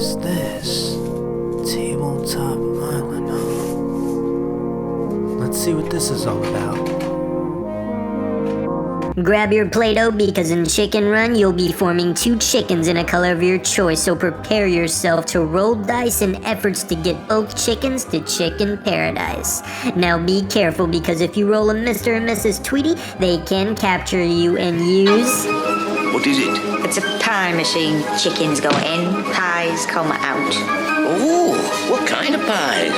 is this? Tabletop Island, huh? Let's see what this is all about. Grab your Play-Doh because in Chicken Run you'll be forming two chickens in a color of your choice, so prepare yourself to roll dice in efforts to get both chickens to chicken paradise. Now be careful because if you roll a Mr. and Mrs. Tweety, they can capture you and use... What is it? It's a pie machine. Chickens go in, pies come out. Oh, what kind of pies?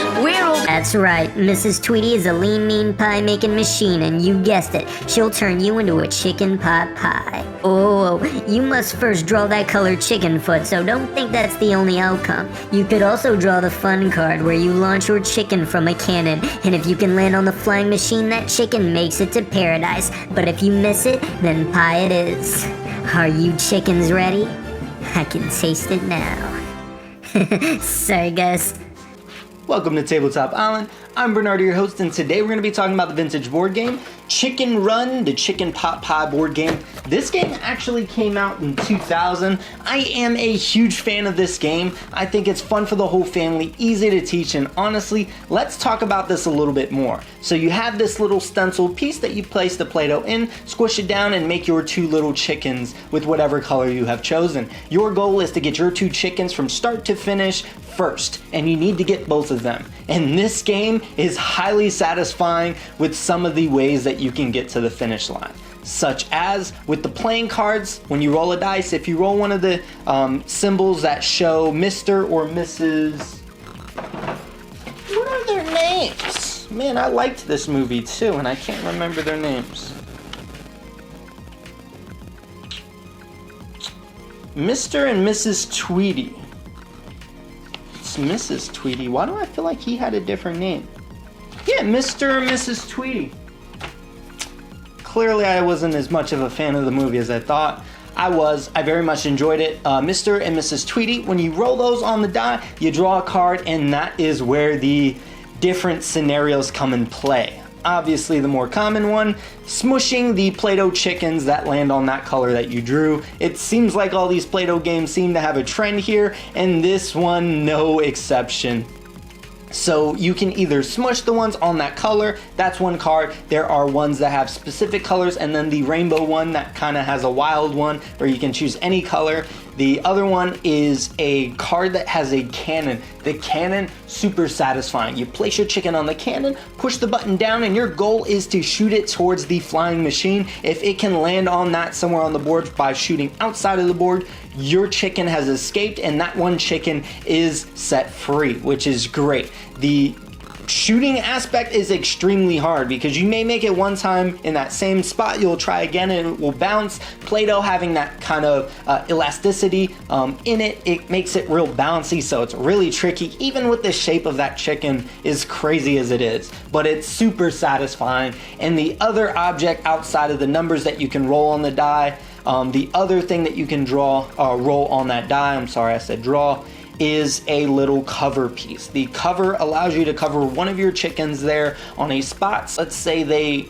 That's right, Mrs. Tweety is a lean, mean pie-making machine, and you guessed it, she'll turn you into a chicken pot pie. Oh, you must first draw that colored chicken foot, so don't think that's the only outcome. You could also draw the fun card, where you launch your chicken from a cannon, and if you can land on the flying machine, that chicken makes it to paradise. But if you miss it, then pie it is. Are you chickens ready? I can taste it now. Sorry, guys. Welcome to Tabletop Island. I'm Bernardo, your host, and today we're going to be talking about the vintage board game, Chicken Run, the Chicken Pot Pie board game. This game actually came out in 2000. I am a huge fan of this game. I think it's fun for the whole family, easy to teach, and honestly, let's talk about this a little bit more. So you have this little stencil piece that you place the Play-Doh in, squish it down, and make your two little chickens with whatever color you have chosen. Your goal is to get your two chickens from start to finish first, and you need to get both of them. And this game is highly satisfying with some of the ways that you can get to the finish line. Such as with the playing cards, when you roll a dice, if you roll one of the symbols that show Mr. or Mrs. What are their names? Man, I liked this movie too, and I can't remember their names. Mr. and Mrs. Tweety. It's Mrs. Tweety. Why do I feel like he had a different name? Yeah, Mr. and Mrs. Tweety. Clearly I wasn't as much of a fan of the movie as I thought I was. I very much enjoyed it. Mr. and Mrs. Tweety, when you roll those on the die, you draw a card, and that is where the different scenarios come in play. Obviously the more common one, smushing the Play-Doh chickens that land on that color that you drew. It seems like all these Play-Doh games seem to have a trend here, and this one no exception. So you can either smush the ones on that color, that's one card. There are ones that have specific colors, and then the rainbow one that kind of has a wild one where you can choose any color. The other one is a card that has a cannon. The cannon, super satisfying. You place your chicken on the cannon, push the button down, and your goal is to shoot it towards the flying machine. If it can land on that somewhere on the board by shooting outside of the board, your chicken has escaped, and that one chicken is set free, which is great. The shooting aspect is extremely hard because you may make it one time in that same spot, you'll try again and it will bounce. Play-Doh having that kind of elasticity in it, it makes it real bouncy, so it's really tricky. Even with the shape of that chicken, as crazy as it is, but it's super satisfying. And the other object outside of the numbers that you can roll on the die, the other thing that you can roll on that die, I'm sorry I said draw, is a little cover piece. The cover allows you to cover one of your chickens there on a spot. Let's say they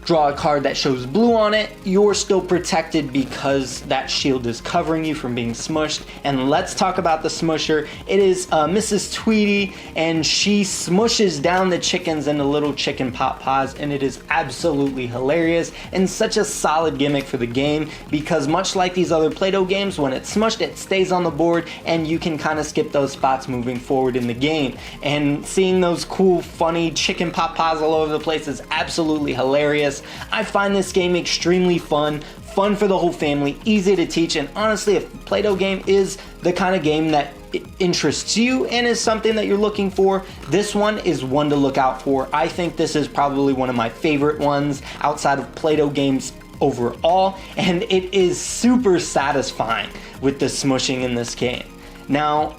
draw a card that shows blue on it, you're still protected because that shield is covering you from being smushed. And let's talk about the smusher. It is Mrs. Tweety, and she smushes down the chickens into little chicken pot pies, and it is absolutely hilarious and such a solid gimmick for the game because much like these other Play-Doh games, when it's smushed, it stays on the board and you can kind of skip those spots moving forward in the game. And seeing those cool, funny chicken pot pies all over the place is absolutely hilarious. I find this game extremely fun for the whole family, easy to teach, and honestly, if Play-Doh game is the kind of game that interests you and is something that you're looking for, this one is one to look out for. I think this is probably one of my favorite ones outside of Play-Doh games overall, and it is super satisfying with the smushing in this game. Now,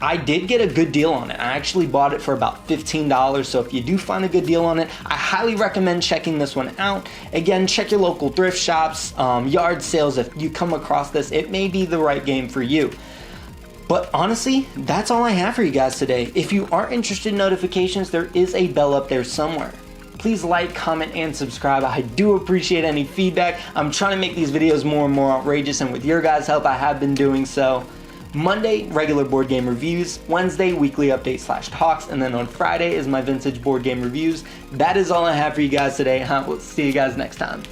I did get a good deal on it. I actually bought it for about $15, so if you do find a good deal on it, I highly recommend checking this one out. Again, check your local thrift shops, yard sales. If you come across this, it may be the right game for you. But honestly, that's all I have for you guys today. If you are interested in notifications, there is a bell up there somewhere. Please like, comment, and subscribe. I do appreciate any feedback. I'm trying to make these videos more and more outrageous, and with your guys' help, I have been doing so. Monday, regular board game reviews. Wednesday, weekly update / talks. And then on Friday is my vintage board game reviews. That is all I have for you guys today. We'll see you guys next time.